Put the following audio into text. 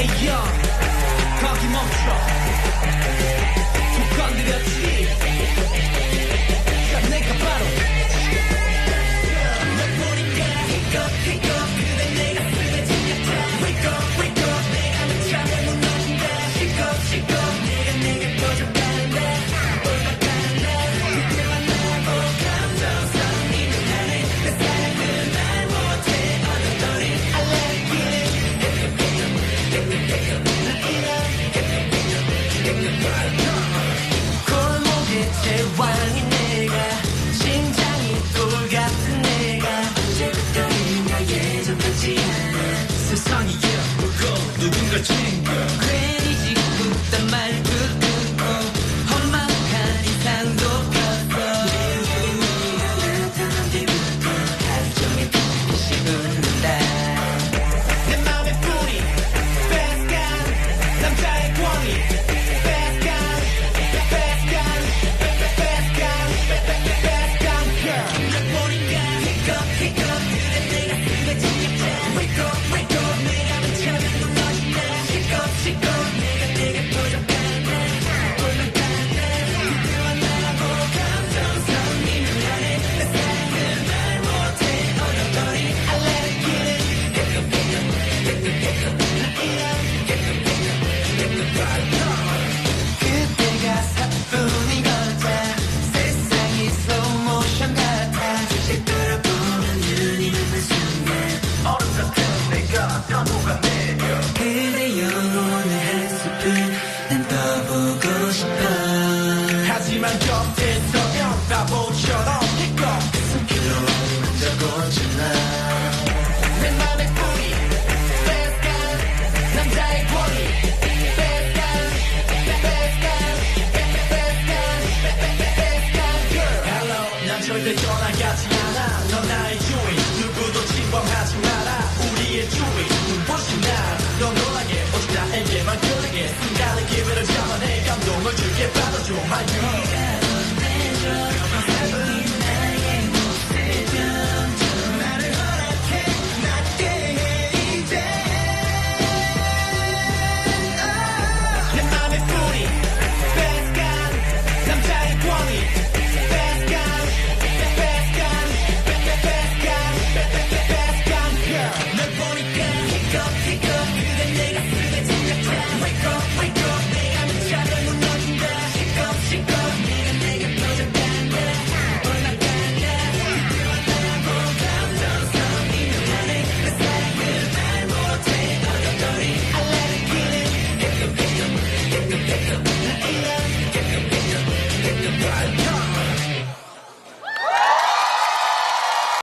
에이요 거기 멈춰 툭 건드렸지 내가 바로 너보니까 히껏 그대 내 가슴에 찔렸다 Wake up 내가 못 참아 무너진다 시겁 내가 꺼져가는데 올라가는데 그때 만나고 감정선 있는 안에 내 사랑은 말 못해 어느더니 I like it 골목의 제왕인 내가 심장이 돌같은 내가 언제부터인가 예전 같지 않아 세상이 예쁘고 누군가 챙겨